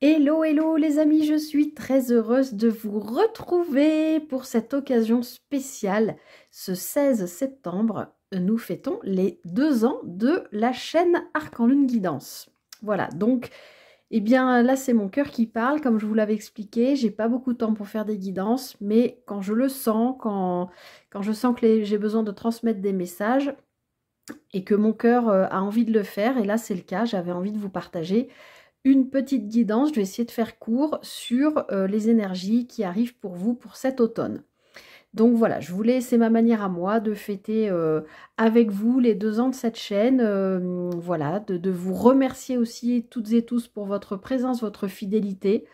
Hello, hello les amis, je suis très heureuse de vous retrouver pour cette occasion spéciale. Ce 16 septembre, nous fêtons les 2 ans de la chaîne Arc en Lune Guidance. Voilà, donc, eh bien là c'est mon cœur qui parle, comme je vous l'avais expliqué, j'ai pas beaucoup de temps pour faire des guidances, mais quand je le sens, quand je sens que j'ai besoin de transmettre des messages et que mon cœur a envie de le faire, et là c'est le cas, j'avais envie de vous partager une petite guidance, je vais essayer de faire court sur les énergies qui arrivent pour vous pour cet automne. Donc voilà, je voulais, c'est ma manière à moi de fêter avec vous les 2 ans de cette chaîne, voilà, de vous remercier aussi toutes et tous pour votre présence, votre fidélité.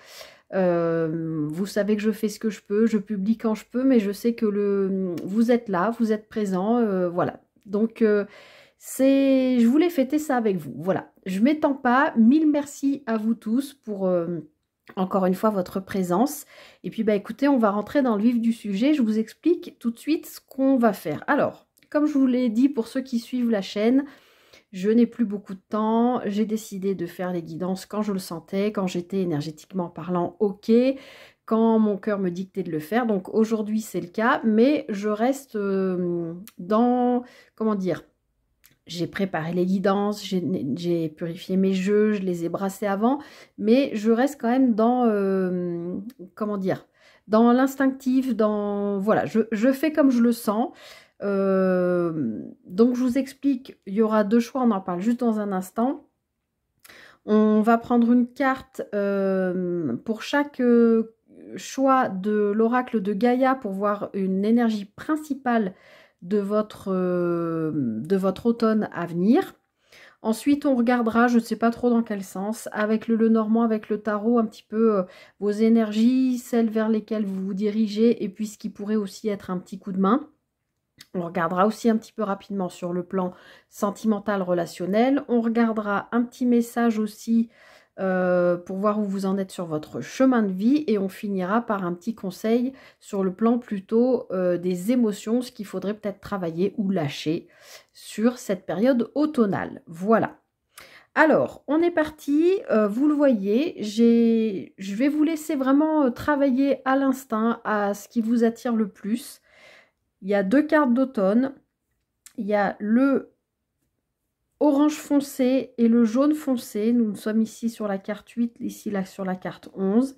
Vous savez que je fais ce que je peux, je publie quand je peux, mais je sais que vous êtes là, vous êtes présents, voilà. Donc je voulais fêter ça avec vous. Voilà, je m'étends pas. Mille merci à vous tous pour encore une fois votre présence. Et puis bah écoutez, on va rentrer dans le vif du sujet. Je vous explique tout de suite ce qu'on va faire. Alors, comme je vous l'ai dit pour ceux qui suivent la chaîne, je n'ai plus beaucoup de temps. J'ai décidé de faire les guidances quand je le sentais, quand j'étais énergétiquement parlant OK, quand mon cœur me dictait de le faire. Donc aujourd'hui c'est le cas, mais je reste dans, comment dire, j'ai préparé les guidances, j'ai purifié mes jeux, je les ai brassés avant, mais je reste quand même dans, comment dire, dans l'instinctif, dans, voilà, je fais comme je le sens. Donc je vous explique, il y aura deux choix, on en parle juste dans un instant. On va prendre une carte pour chaque choix de l'oracle de Gaïa pour voir une énergie principale de votre automne à venir. Ensuite, on regardera, je ne sais pas trop dans quel sens, avec le Lenormand, avec le tarot, un petit peu vos énergies, celles vers lesquelles vous vous dirigez, et puis ce qui pourrait aussi être un petit coup de main. On regardera aussi un petit peu rapidement sur le plan sentimental, relationnel. On regardera un petit message aussi pour voir où vous en êtes sur votre chemin de vie. Et on finira par un petit conseil sur le plan plutôt des émotions, ce qu'il faudrait peut-être travailler ou lâcher sur cette période automnale. Voilà. Alors, on est parti. Vous le voyez, je vais vous laisser vraiment travailler à l'instinct, à ce qui vous attire le plus. Il y a deux cartes d'automne. Il y a le orange foncé et le jaune foncé. Nous sommes ici sur la carte 8, ici là sur la carte 11.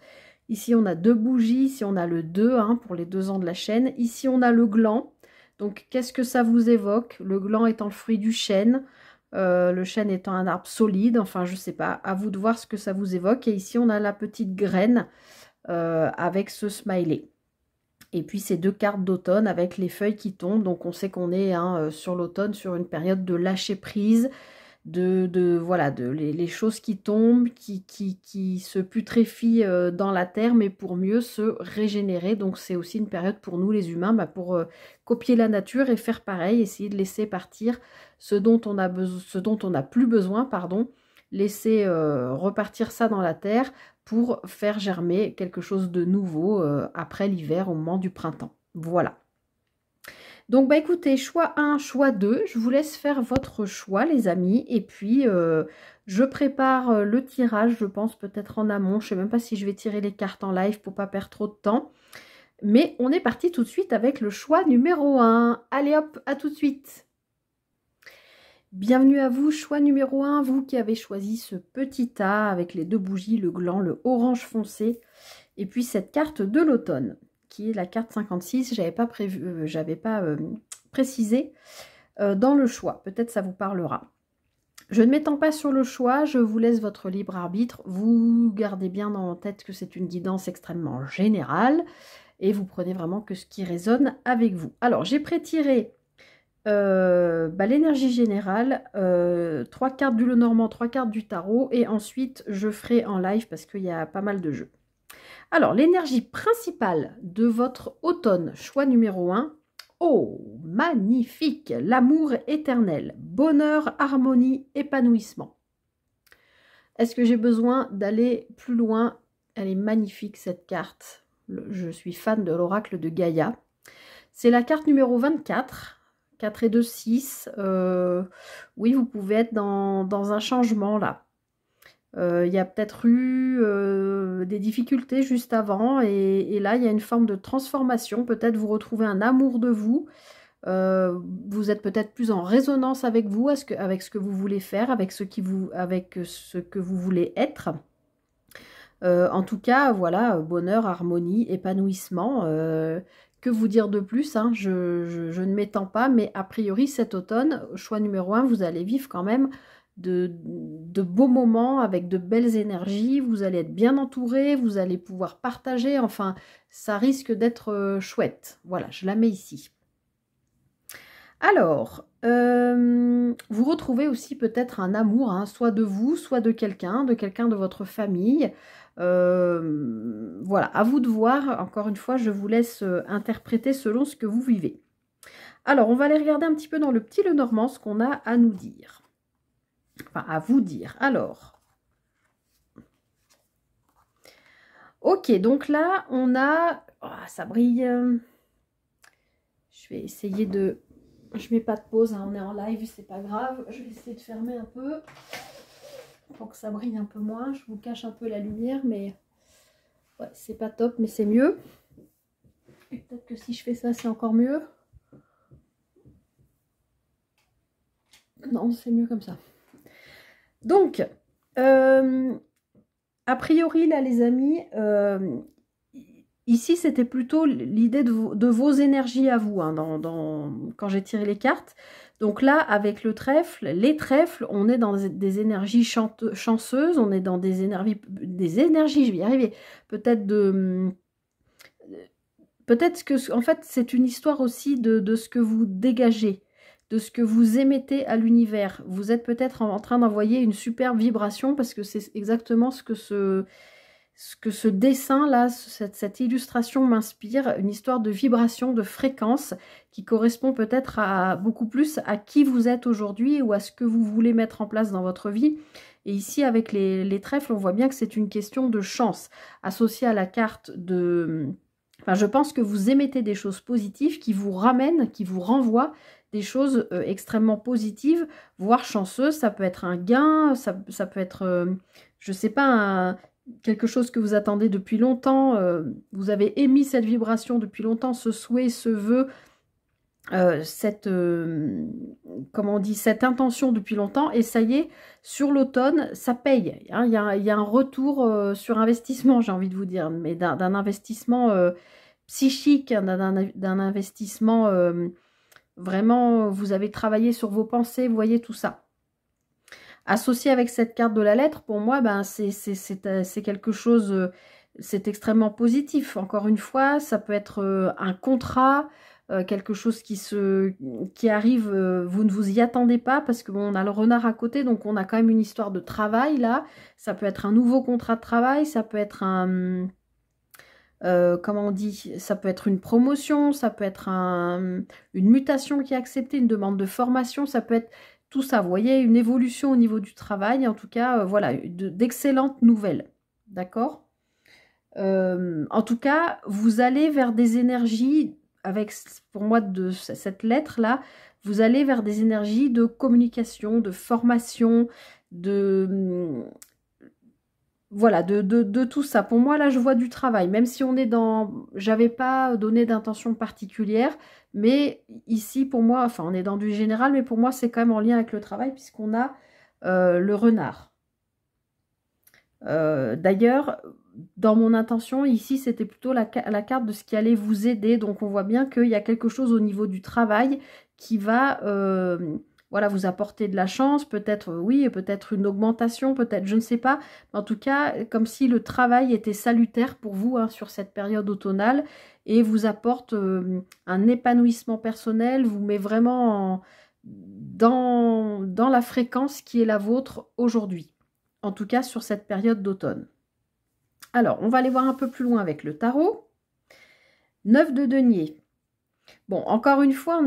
Ici, on a deux bougies. Ici, on a le 2 hein, pour les 2 ans de la chaîne. Ici, on a le gland. Donc, qu'est-ce que ça vous évoque? Le gland étant le fruit du chêne. Le chêne étant un arbre solide. Enfin, je ne sais pas. À vous de voir ce que ça vous évoque. Et ici, on a la petite graine avec ce smiley. Et puis ces deux cartes d'automne avec les feuilles qui tombent. Donc on sait qu'on est sur l'automne, sur une période de lâcher prise, voilà, les choses qui tombent, qui se putréfient dans la terre, mais pour mieux se régénérer. Donc c'est aussi une période pour nous les humains, pour copier la nature et faire pareil, essayer de laisser partir ce dont on a ce dont on n'a plus besoin, pardon, laisser repartir ça dans la terre pour faire germer quelque chose de nouveau après l'hiver, au moment du printemps. Voilà. Donc, bah écoutez, choix 1, choix 2, je vous laisse faire votre choix, les amis. Et puis, je prépare le tirage, je pense, peut-être en amont. Je ne sais même pas si je vais tirer les cartes en live pour ne pas perdre trop de temps. Mais on est parti tout de suite avec le choix numéro 1. Allez hop, à tout de suite. Bienvenue à vous, choix numéro 1, vous qui avez choisi ce petit tas avec les deux bougies, le gland, le orange foncé, et puis cette carte de l'automne, qui est la carte 56, j'avais pas précisé dans le choix, peut-être ça vous parlera. Je ne m'étends pas sur le choix, je vous laisse votre libre arbitre, vous gardez bien en tête que c'est une guidance extrêmement générale, et vous prenez vraiment que ce qui résonne avec vous. Alors, j'ai pré-tiré l'énergie générale, 3 cartes du Lenormand, 3 cartes du tarot, et ensuite je ferai en live parce qu'il y a pas mal de jeux. Alors, l'énergie principale de votre automne, choix numéro 1, oh, magnifique, l'amour éternel, bonheur, harmonie, épanouissement. Est-ce que j'ai besoin d'aller plus loin? Elle est magnifique cette carte, je suis fan de l'oracle de Gaïa. C'est la carte numéro 24. 4 et 2, 6. Oui, vous pouvez être dans un changement là. Il y a peut-être eu des difficultés juste avant et là, il y a une forme de transformation. Peut-être vous retrouvez un amour de vous. Vous êtes peut-être plus en résonance avec vous, avec ce que vous voulez faire, avec ce que vous voulez être. En tout cas, voilà, bonheur, harmonie, épanouissement. Que vous dire de plus, hein, je ne m'étends pas, mais a priori, cet automne, choix numéro 1, vous allez vivre quand même de beaux moments avec de belles énergies. Vous allez être bien entouré, vous allez pouvoir partager. Enfin, ça risque d'être chouette. Voilà, je la mets ici. Alors, vous retrouvez aussi peut-être un amour, hein, soit de vous, soit de quelqu'un de votre famille. Voilà, à vous de voir. Encore une fois, je vous laisse interpréter selon ce que vous vivez. Alors, on va aller regarder un petit peu dans le petit Lenormand ce qu'on a à nous dire. Enfin, à vous dire. Alors, ok, donc là, on a... Oh, ça brille. Je vais essayer de... Je mets pas de pause, hein, on est en live, c'est pas grave. Je vais essayer de fermer un peu pour que ça brille un peu moins. Je vous cache un peu la lumière, mais ouais, c'est pas top, mais c'est mieux. Et peut-être que si je fais ça, c'est encore mieux. Non, c'est mieux comme ça. Donc, a priori, là, les amis, ici, c'était plutôt l'idée de vos énergies à vous, hein, quand j'ai tiré les cartes. Donc là, avec le trèfle, les trèfles, on est dans des énergies chanceuses, on est dans des énergies, je vais y arriver, peut-être que, en fait, c'est une histoire aussi de ce que vous dégagez, de ce que vous émettez à l'univers. Vous êtes peut-être en train d'envoyer une superbe vibration parce que c'est exactement ce que ce dessin-là, cette illustration m'inspire, une histoire de vibration, de fréquence qui correspond peut-être à beaucoup plus à qui vous êtes aujourd'hui ou à ce que vous voulez mettre en place dans votre vie. Et ici, avec les trèfles, on voit bien que c'est une question de chance associée à la carte de... Enfin, je pense que vous émettez des choses positives qui vous ramènent, qui vous renvoient des choses extrêmement positives, voire chanceuses. Ça peut être un gain, ça peut être, je sais pas, quelque chose que vous attendez depuis longtemps. Vous avez émis cette vibration depuis longtemps, ce souhait, ce vœu, comment on dit, cette intention depuis longtemps. Et ça y est, sur l'automne, ça paye. Hein, il y a un retour sur investissement, j'ai envie de vous dire, mais d'un investissement psychique, hein, d'un investissement vraiment, vous avez travaillé sur vos pensées, vous voyez tout ça. Associé avec cette carte de la lettre, pour moi, ben, c'est quelque chose, c'est extrêmement positif. Encore une fois, ça peut être un contrat, quelque chose qui arrive, vous ne vous y attendez pas parce qu'on a le renard à côté, donc on a quand même une histoire de travail là. Ça peut être un nouveau contrat de travail, ça peut être un... comment on dit, ça peut être une promotion, ça peut être une mutation qui est acceptée, une demande de formation, ça peut être tout ça, vous voyez, une évolution au niveau du travail, en tout cas, voilà, d'excellentes nouvelles, d'accord. En tout cas, vous allez vers des énergies, avec, pour moi, de cette lettre-là, vous allez vers des énergies de communication, de formation, voilà, de tout ça. Pour moi, là, je vois du travail, même si on est dans... J'avais pas donné d'intention particulière, mais ici, pour moi, enfin, on est dans du général, mais pour moi, c'est quand même en lien avec le travail, puisqu'on a le renard. D'ailleurs, dans mon intention, ici, c'était plutôt la carte de ce qui allait vous aider. Donc, on voit bien qu'il y a quelque chose au niveau du travail qui va... voilà, vous apporter de la chance, peut-être, oui, peut-être une augmentation, peut-être, je ne sais pas. En tout cas, comme si le travail était salutaire pour vous, hein, sur cette période automnale et vous apporte un épanouissement personnel, vous met vraiment dans la fréquence qui est la vôtre aujourd'hui. En tout cas, sur cette période d'automne. Alors, on va aller voir un peu plus loin avec le tarot. 9 de denier. Bon, encore une fois,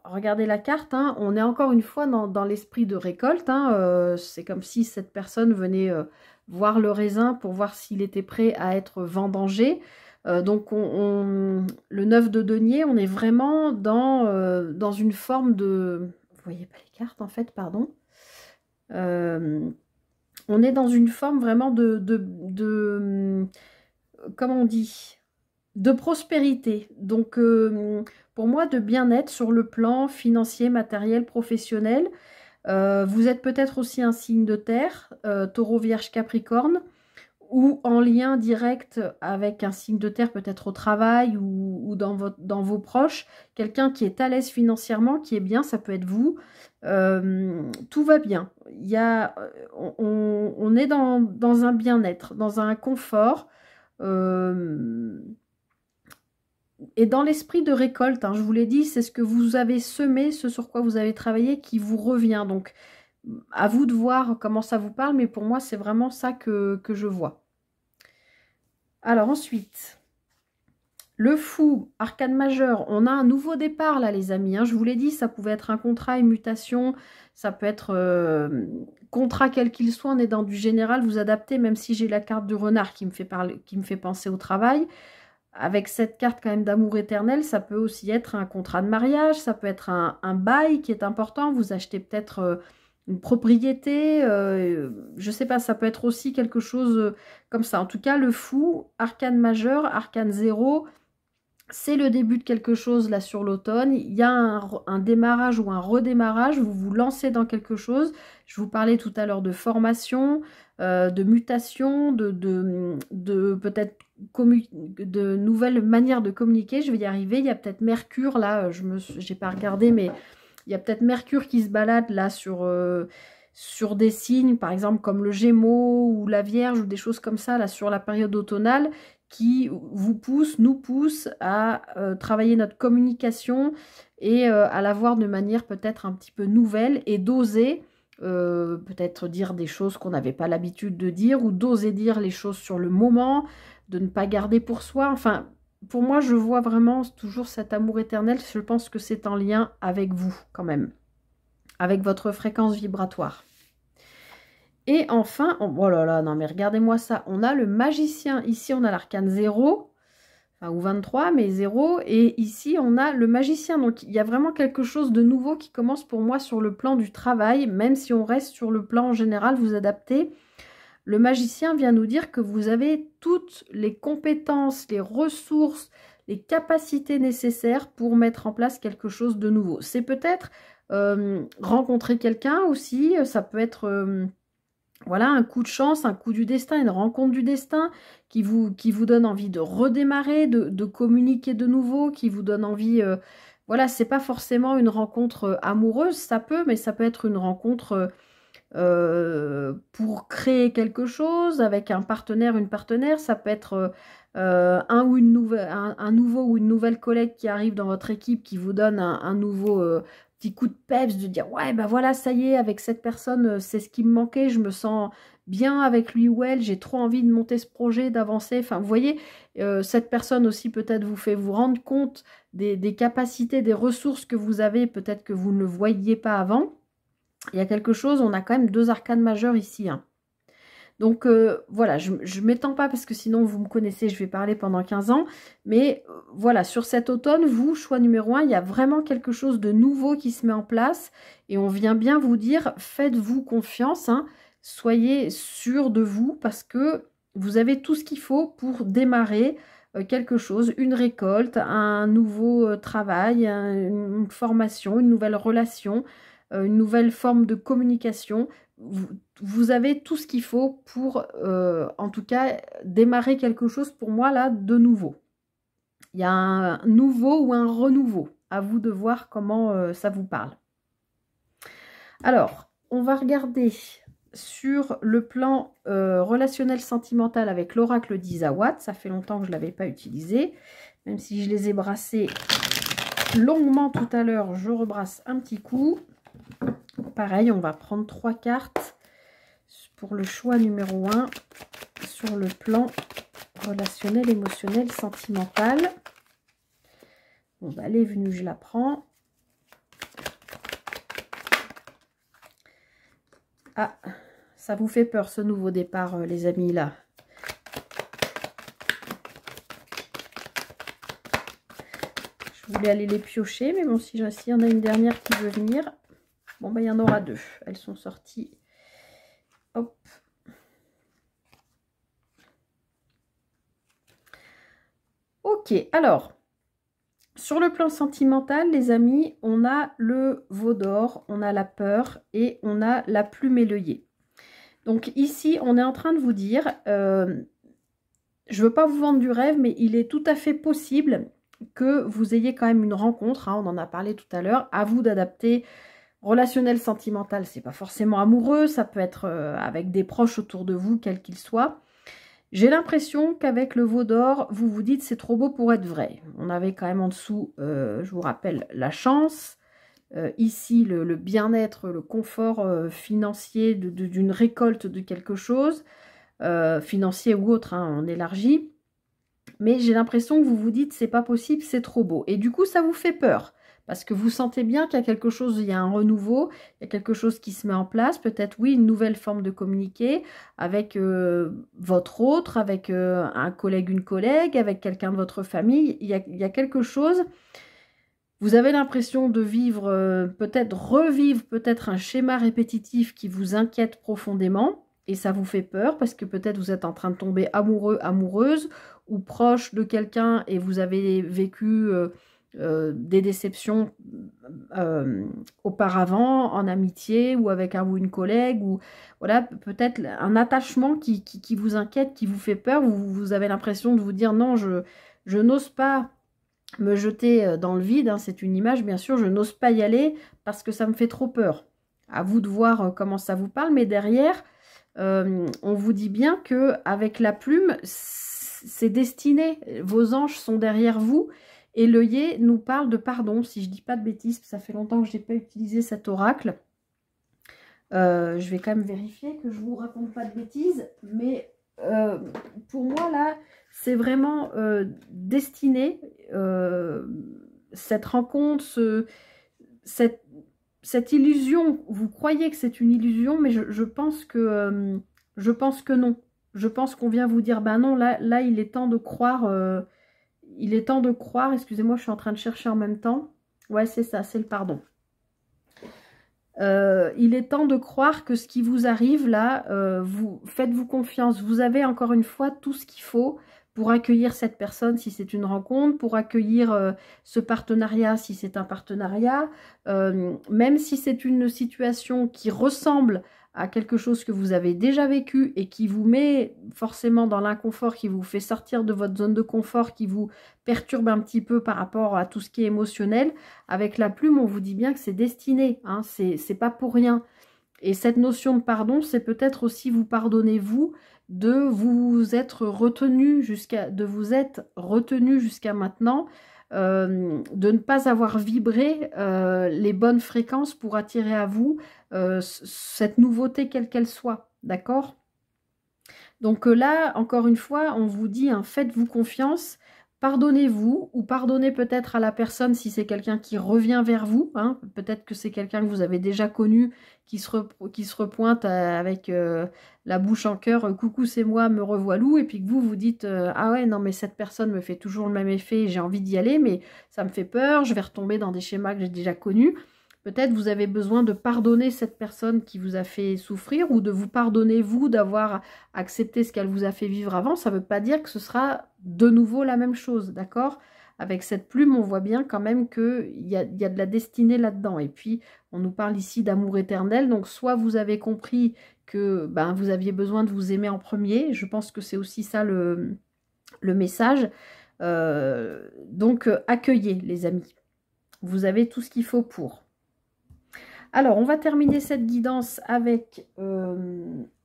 regardez la carte, hein, on est encore une fois dans l'esprit de récolte. Hein, c'est comme si cette personne venait voir le raisin pour voir s'il était prêt à être vendangé. Donc, le 9 de denier, on est vraiment dans une forme de... Vous voyez pas les cartes, en fait, pardon. on est dans une forme vraiment comment on dit, de prospérité. Donc, pour moi, de bien-être sur le plan financier, matériel, professionnel. Vous êtes peut-être aussi un signe de terre, Taureau, Vierge, Capricorne, ou en lien direct avec un signe de terre, peut-être au travail ou dans vos proches, quelqu'un qui est à l'aise financièrement, qui est bien, ça peut être vous. Tout va bien. On est dans un bien-être, dans un confort. Et dans l'esprit de récolte, hein, je vous l'ai dit, c'est ce que vous avez semé, ce sur quoi vous avez travaillé qui vous revient. Donc, à vous de voir comment ça vous parle, mais pour moi, c'est vraiment ça que je vois. Alors ensuite, le fou, arcane majeur, on a un nouveau départ là, les amis. Hein, je vous l'ai dit, ça pouvait être un contrat, une mutation, ça peut être contrat quel qu'il soit, on est dans du général, vous adaptez, même si j'ai la carte du renard qui me fait parler, qui me fait penser au travail. Avec cette carte quand même d'amour éternel, ça peut aussi être un contrat de mariage, ça peut être un bail qui est important. Vous achetez peut-être une propriété, je sais pas, ça peut être aussi quelque chose comme ça. En tout cas, le fou, arcane majeur, arcane 0, c'est le début de quelque chose là sur l'automne. Il y a un démarrage ou un redémarrage, vous vous lancez dans quelque chose. Je vous parlais tout à l'heure de formation, de mutation, de peut-être de nouvelles manières de communiquer. Je vais y arriver. Il y a peut-être Mercure là, j'ai pas regardé, mais il y a peut-être Mercure qui se balade là sur des signes, par exemple comme le Gémeaux ou la Vierge ou des choses comme ça là sur la période automnale, qui nous pousse à travailler notre communication et à la voir de manière peut-être un petit peu nouvelle et d'oser peut-être dire des choses qu'on n'avait pas l'habitude de dire ou d'oser dire les choses sur le moment, de ne pas garder pour soi. Enfin, pour moi, je vois vraiment toujours cet amour éternel. Je pense que c'est en lien avec vous quand même, avec votre fréquence vibratoire. Et enfin, oh là là, non mais regardez-moi ça, on a le magicien, ici on a l'arcane 0, enfin, ou 23, mais 0, et ici on a le magicien, donc il y a vraiment quelque chose de nouveau qui commence pour moi sur le plan du travail, même si on reste sur le plan en général, vous adaptez. Le magicien vient nous dire que vous avez toutes les compétences, les ressources, les capacités nécessaires pour mettre en place quelque chose de nouveau. C'est peut-être rencontrer quelqu'un aussi, ça peut être... voilà, un coup de chance, un coup du destin, une rencontre du destin qui vous donne envie de redémarrer, de communiquer de nouveau, qui vous donne envie... voilà, c'est pas forcément une rencontre amoureuse, ça peut, mais ça peut être une rencontre pour créer quelque chose avec un partenaire, une partenaire. Ça peut être un nouveau ou une nouvelle collègue qui arrive dans votre équipe qui vous donne un nouveau... petit coup de peps, de dire ouais ben voilà, ça y est, avec cette personne c'est ce qui me manquait, je me sens bien avec lui ou elle, j'ai trop envie de monter ce projet, d'avancer. Enfin vous voyez, cette personne aussi peut-être vous fait vous rendre compte des capacités, des ressources que vous avez, peut-être que vous ne le voyiez pas avant. Il y a quelque chose, on a quand même 2 arcanes majeures ici, hein. Donc voilà, je ne m'étends pas parce que sinon vous me connaissez, je vais parler pendant 15 ans. Mais voilà, sur cet automne, vous, choix numéro 1, il y a vraiment quelque chose de nouveau qui se met en place. Et on vient bien vous dire, faites-vous confiance, hein, soyez sûr de vous parce que vous avez tout ce qu'il faut pour démarrer quelque chose, une récolte, un nouveau travail, une formation, une nouvelle relation, une nouvelle forme de communication. Vous avez tout ce qu'il faut pour, en tout cas, démarrer quelque chose pour moi, là, de nouveau. Il y a un nouveau ou un renouveau. À vous de voir comment ça vous parle. Alors, on va regarder sur le plan relationnel sentimental avec l'oracle d'Izawa. Ça fait longtemps que je ne l'avais pas utilisé. Même si je les ai brassés longuement tout à l'heure, je rebrasse un petit coup. Pareil, on va prendre 3 cartes pour le choix numéro 1 sur le plan relationnel, émotionnel, sentimental. Bon, bah, elle est venue, je la prends. Ah, ça vous fait peur ce nouveau départ, les amis, là. Je voulais aller les piocher, mais bon, s'il y en a une dernière qui veut venir, bon, bah, il y en aura 2. Elles sont sorties. Hop, Ok, alors, sur le plan sentimental, les amis, on a le veau d'or, on a la peur et on a la plume et l'œillet. Donc ici, on est en train de vous dire, je ne veux pas vous vendre du rêve, mais il est tout à fait possible que vous ayez quand même une rencontre, hein, on en a parlé tout à l'heure, à vous d'adapter. Relationnel, sentimental, c'est pas forcément amoureux, ça peut être avec des proches autour de vous, quels qu'ils soient. J'ai l'impression qu'avec le veau d'or, vous vous dites c'est trop beau pour être vrai. On avait quand même en dessous, je vous rappelle, la chance. Ici, le bien-être, le confort financier d'une récolte de quelque chose, financier ou autre, hein, on élargit. Mais j'ai l'impression que vous vous dites c'est pas possible, c'est trop beau. Et du coup, ça vous fait peur. Parce que vous sentez bien qu'il y a quelque chose, il y a un renouveau, il y a quelque chose qui se met en place. Peut-être, oui, une nouvelle forme de communiquer avec votre autre, avec un collègue, une collègue, avec quelqu'un de votre famille. Il y a quelque chose. Vous avez l'impression de vivre, peut-être revivre peut-être un schéma répétitif qui vous inquiète profondément. Et ça vous fait peur parce que peut-être vous êtes en train de tomber amoureux, amoureuse ou proche de quelqu'un et vous avez vécu des déceptions auparavant en amitié ou avec un ou une collègue ou voilà, peut-être un attachement qui vous inquiète, qui vous fait peur. Vous avez l'impression de vous dire non, je n'ose pas me jeter dans le vide, hein, c'est une image bien sûr, je n'ose pas y aller parce que ça me fait trop peur. À vous de voir comment ça vous parle, mais derrière, on vous dit bien que avec la plume, c'est destiné. Vos anges sont derrière vous. Et l'œillet nous parle de pardon, si je ne dis pas de bêtises, ça fait longtemps que je n'ai pas utilisé cet oracle. Je vais quand même vérifier que je ne vous raconte pas de bêtises. Mais pour moi, là, c'est vraiment destiné, cette rencontre, cette illusion. Vous croyez que c'est une illusion, mais je pense que non. Je pense qu'on vient vous dire, ben non, là il est temps de croire. Il est temps de croire. Excusez-moi, je suis en train de chercher en même temps. Ouais, c'est ça, c'est le pardon. Il est temps de croire que ce qui vous arrive là, faites-vous confiance. Vous avez encore une fois tout ce qu'il faut pour accueillir cette personne si c'est une rencontre, pour accueillir ce partenariat si c'est un partenariat, même si c'est une situation qui ressemble à quelque chose que vous avez déjà vécu et qui vous met forcément dans l'inconfort, qui vous fait sortir de votre zone de confort, qui vous perturbe un petit peu par rapport à tout ce qui est émotionnel. Avec la plume, on vous dit bien que c'est destiné, hein, c'est pas pour rien. Et cette notion de pardon, c'est peut-être aussi vous pardonner vous de vous être retenu jusqu'à maintenant, de ne pas avoir vibré les bonnes fréquences pour attirer à vous cette nouveauté quelle qu'elle soit, d'accord? Donc là, encore une fois, on vous dit, hein, faites-vous confiance. Pardonnez-vous ou pardonnez peut-être à la personne si c'est quelqu'un qui revient vers vous. Hein. Peut-être que c'est quelqu'un que vous avez déjà connu qui se repointe avec la bouche en cœur. Coucou, c'est moi, me revoilou. Et puis que vous dites ah ouais, non, mais cette personne me fait toujours le même effet. J'ai envie d'y aller, mais ça me fait peur. Je vais retomber dans des schémas que j'ai déjà connus. Peut-être vous avez besoin de pardonner cette personne qui vous a fait souffrir ou de vous pardonner vous d'avoir accepté ce qu'elle vous a fait vivre avant. Ça ne veut pas dire que ce sera de nouveau la même chose, d'accord? Avec cette plume, on voit bien quand même qu'il y a de la destinée là-dedans. Et puis, on nous parle ici d'amour éternel. Donc, soit vous avez compris que ben, vous aviez besoin de vous aimer en premier. Je pense que c'est aussi ça le message. Donc, accueillez, les amis. Vous avez tout ce qu'il faut pour. Alors, on va terminer cette guidance avec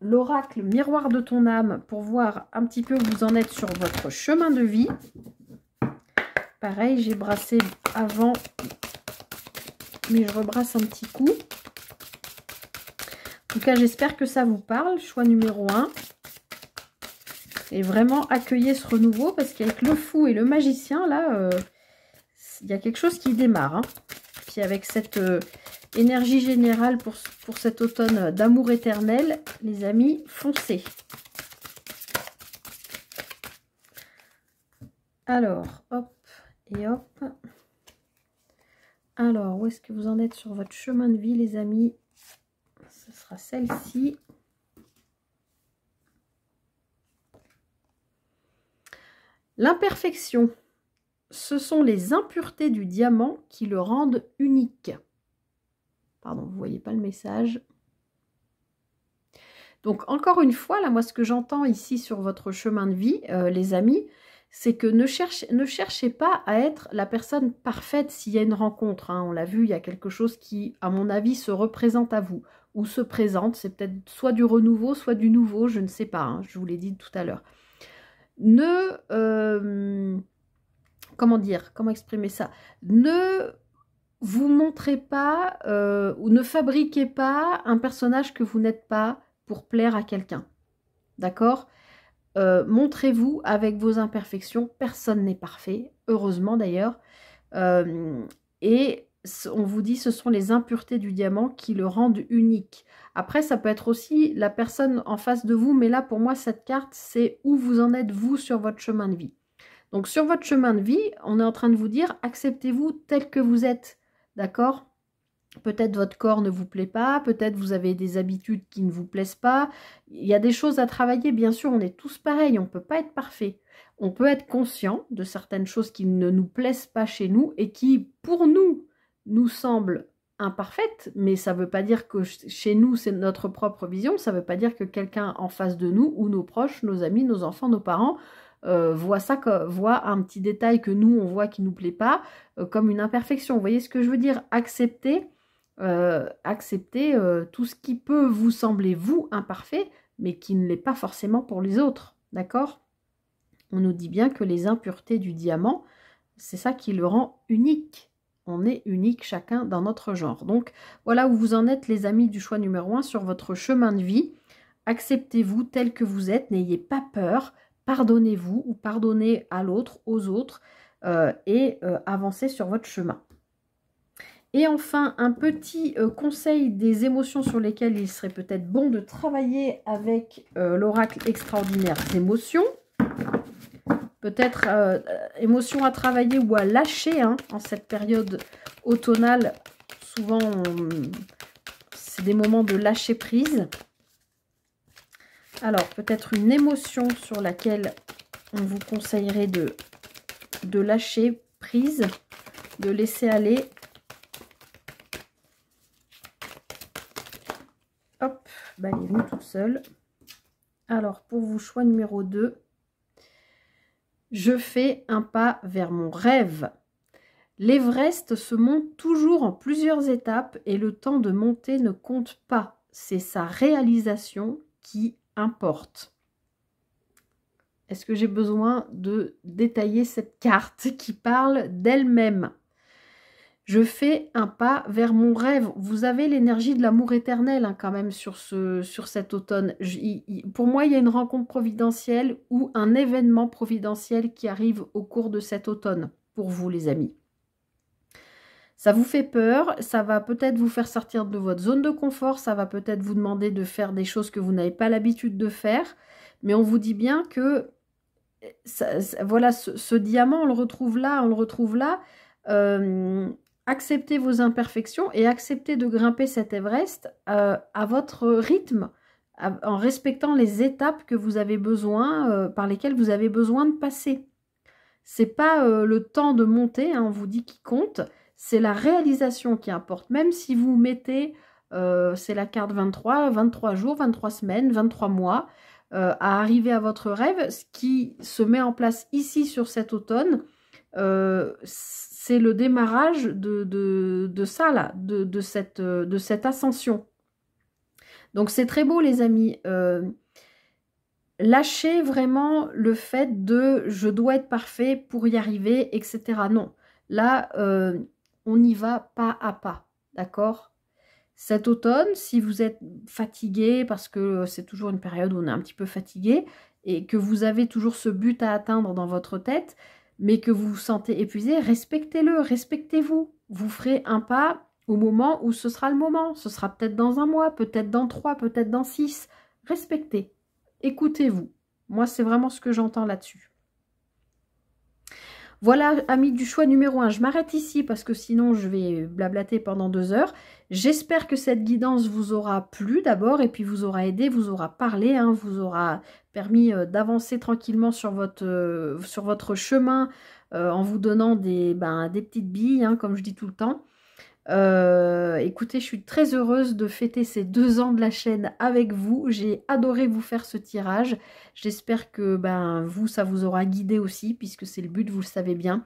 l'oracle miroir de ton âme pour voir un petit peu où vous en êtes sur votre chemin de vie. Pareil, j'ai brassé avant, mais je rebrasse un petit coup. En tout cas, j'espère que ça vous parle. Choix numéro 1. Et vraiment accueillez ce renouveau parce qu'avec le fou et le magicien, là, il y a quelque chose qui démarre. Hein. Puis avec cette... énergie générale pour cet automne d'amour éternel, les amis, foncez. Alors, hop et hop. Alors, où est-ce que vous en êtes sur votre chemin de vie, les amis? Ce sera celle-ci. L'imperfection. ce sont les impuretés du diamant qui le rendent unique. Pardon, vous ne voyez pas le message. Donc, encore une fois, là, moi, ce que j'entends ici sur votre chemin de vie, les amis, c'est que ne cherchez pas à être la personne parfaite s'il y a une rencontre. Hein. On l'a vu, il y a quelque chose qui, à mon avis, se représente à vous ou se présente. C'est peut-être soit du renouveau, soit du nouveau, je ne sais pas. Hein, je vous l'ai dit tout à l'heure. Comment dire, comment exprimer ça? Ne vous montrez pas ou ne fabriquez pas un personnage que vous n'êtes pas pour plaire à quelqu'un. D'accord? Montrez-vous avec vos imperfections. Personne n'est parfait, heureusement d'ailleurs. Et on vous dit, ce sont les impuretés du diamant qui le rendent unique. Après, ça peut être aussi la personne en face de vous, mais là, pour moi, cette carte, c'est où vous en êtes, vous, sur votre chemin de vie. Donc, sur votre chemin de vie, on est en train de vous dire, acceptez-vous tel que vous êtes, d'accord? Peut-être votre corps ne vous plaît pas, peut-être vous avez des habitudes qui ne vous plaisent pas. Il y a des choses à travailler, bien sûr, on est tous pareils, on ne peut pas être parfait. On peut être conscient de certaines choses qui ne nous plaisent pas chez nous et qui, pour nous, nous semblent imparfaites, mais ça ne veut pas dire que chez nous, c'est notre propre vision, ça ne veut pas dire que quelqu'un en face de nous, ou nos proches, nos amis, nos enfants, nos parents, voit un petit détail que nous, on voit qui ne nous plaît pas, comme une imperfection. Vous voyez ce que je veux dire? Accepter tout ce qui peut vous sembler, vous, imparfait, mais qui ne l'est pas forcément pour les autres. D'accord? On nous dit bien que les impuretés du diamant, c'est ça qui le rend unique. On est unique chacun dans notre genre. Donc, voilà où vous en êtes, les amis du choix numéro 1, sur votre chemin de vie. Acceptez-vous tel que vous êtes, n'ayez pas peur, pardonnez-vous ou pardonnez à l'autre, aux autres, et avancez sur votre chemin. Et enfin, un petit conseil des émotions sur lesquelles il serait peut-être bon de travailler avec l'oracle extraordinaire émotions. Peut-être émotions à travailler ou à lâcher hein, en cette période automnale. Souvent, c'est des moments de lâcher prise. Alors, peut-être une émotion sur laquelle on vous conseillerait de lâcher prise, de laisser aller. Hop, bah, elle est venue toute seule. Alors, pour vous, choix numéro 2, je fais un pas vers mon rêve. L'Everest se monte toujours en plusieurs étapes et le temps de monter ne compte pas. C'est sa réalisation qui importe. Est-ce que j'ai besoin de détailler cette carte qui parle d'elle-même? Je fais un pas vers mon rêve. Vous avez l'énergie de l'amour éternel hein, quand même sur cet automne. Pour moi, il y a une rencontre providentielle ou un événement providentiel qui arrive au cours de cet automne pour vous, les amis. Ça vous fait peur, ça va peut-être vous faire sortir de votre zone de confort, ça va peut-être vous demander de faire des choses que vous n'avez pas l'habitude de faire, mais on vous dit bien que voilà, ce diamant, on le retrouve là. Acceptez vos imperfections et acceptez de grimper cet Everest à votre rythme, en respectant les étapes que vous avez besoin, par lesquelles vous avez besoin de passer. C'est pas le temps de monter, hein, on vous dit qui compte, c'est la réalisation qui importe. Même si vous mettez, c'est la carte 23 jours, 23 semaines, 23 mois, à arriver à votre rêve, ce qui se met en place ici sur cet automne, c'est le démarrage de ça là, de cette ascension. Donc c'est très beau les amis. Lâchez vraiment le fait de je dois être parfait pour y arriver, etc. Non, là on y va pas à pas, d'accord? Cet automne, si vous êtes fatigué, parce que c'est toujours une période où on est un petit peu fatigué, et que vous avez toujours ce but à atteindre dans votre tête, mais que vous vous sentez épuisé, respectez-le, respectez-vous. Vous ferez un pas au moment où ce sera le moment. Ce sera peut-être dans un mois, peut-être dans 3, peut-être dans 6. Respectez, écoutez-vous. Moi, c'est vraiment ce que j'entends là-dessus. Voilà, amis du choix numéro 1, je m'arrête ici parce que sinon je vais blablater pendant 2 heures. J'espère que cette guidance vous aura plu d'abord et puis vous aura aidé, vous aura parlé, hein, vous aura permis d'avancer tranquillement sur votre chemin en vous donnant des petites billes, hein, comme je dis tout le temps. Écoutez, je suis très heureuse de fêter ces 2 ans de la chaîne avec vous. J'ai adoré vous faire ce tirage. J'espère que vous, ça vous aura guidé aussi, puisque c'est le but, vous le savez bien.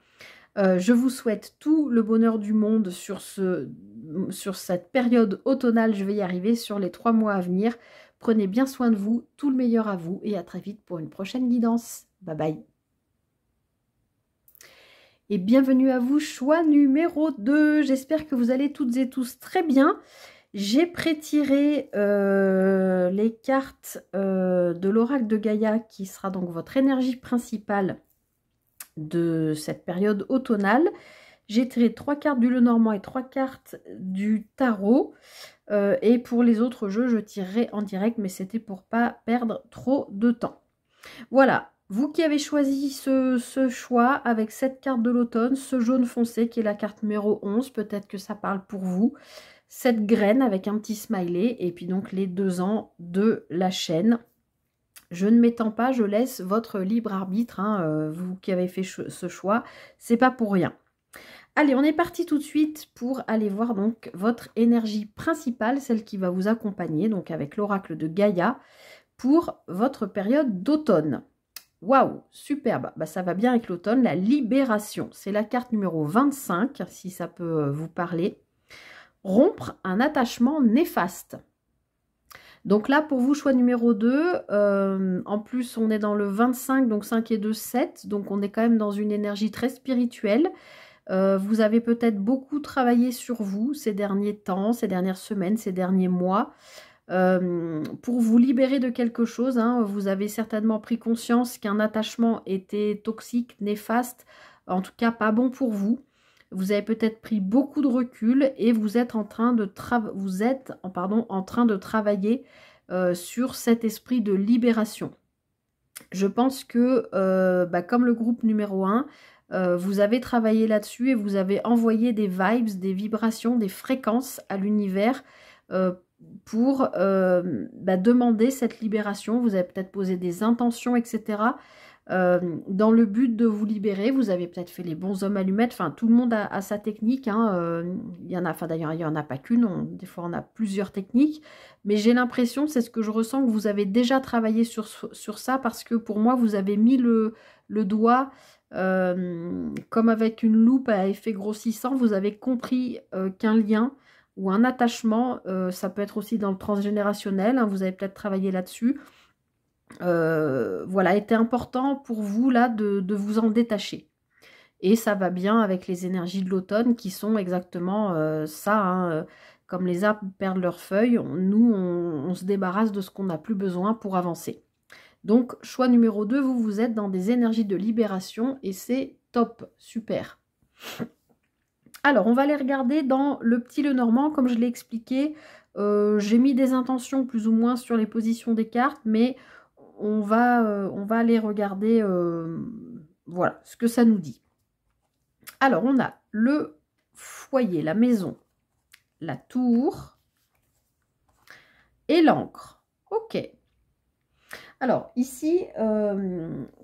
Je vous souhaite tout le bonheur du monde sur cette période automnale. Je vais y arriver sur les 3 mois à venir. Prenez bien soin de vous, tout le meilleur à vous et à très vite pour une prochaine guidance. Bye bye. Et bienvenue à vous, choix numéro 2. J'espère que vous allez toutes et tous très bien. J'ai pré-tiré les cartes de l'oracle de Gaïa, qui sera donc votre énergie principale de cette période automnale. J'ai tiré 3 cartes du Lenormand et 3 cartes du tarot. Et pour les autres jeux, je tirerai en direct, mais c'était pour pas perdre trop de temps. Voilà. Vous qui avez choisi ce choix avec cette carte de l'automne, ce jaune foncé qui est la carte numéro 11, peut-être que ça parle pour vous. Cette graine avec un petit smiley et puis donc les 2 ans de la chaîne. Je ne m'étends pas, je laisse votre libre arbitre, hein, vous qui avez fait ce choix, c'est pas pour rien. Allez, on est parti tout de suite pour aller voir donc votre énergie principale, celle qui va vous accompagner, donc avec l'oracle de Gaïa, pour votre période d'automne. Waouh, superbe, ça va bien avec l'automne, la libération. C'est la carte numéro 25, si ça peut vous parler. Rompre un attachement néfaste. Donc là, pour vous, choix numéro 2, en plus, on est dans le 25, donc 5 et 2, 7. Donc on est quand même dans une énergie très spirituelle. Vous avez peut-être beaucoup travaillé sur vous ces derniers temps, ces dernières semaines, ces derniers mois. Pour vous libérer de quelque chose, hein, vous avez certainement pris conscience qu'un attachement était toxique, néfaste, en tout cas pas bon pour vous. Vous avez peut-être pris beaucoup de recul et vous êtes en train de, travailler sur cet esprit de libération. Je pense que, comme le groupe numéro 1, vous avez travaillé là-dessus et vous avez envoyé des vibes, des vibrations, des fréquences à l'univers pour demander cette libération. Vous avez peut-être posé des intentions, etc. Dans le but de vous libérer. Vous avez peut-être fait les bons hommes allumettes. Enfin, tout le monde a sa technique. Hein. Il y en a, d'ailleurs, il n'y en a pas qu'une. Des fois, on a plusieurs techniques. Mais j'ai l'impression, c'est ce que je ressens, que vous avez déjà travaillé sur ça, parce que pour moi, vous avez mis le doigt comme avec une loupe à effet grossissant. Vous avez compris qu'un lien ou un attachement, ça peut être aussi dans le transgénérationnel, hein, vous avez peut-être travaillé là-dessus, voilà, était important pour vous là de vous en détacher. Et ça va bien avec les énergies de l'automne qui sont exactement ça, hein, comme les arbres perdent leurs feuilles, on se débarrasse de ce qu'on n'a plus besoin pour avancer. Donc, choix numéro 2, vous êtes dans des énergies de libération et c'est top, super. Alors, on va aller regarder dans le petit Lenormand, comme je l'ai expliqué. J'ai mis des intentions plus ou moins sur les positions des cartes, mais on va aller regarder voilà, ce que ça nous dit. Alors, on a le foyer, la maison, la tour et l'encre. Ok. Alors, ici,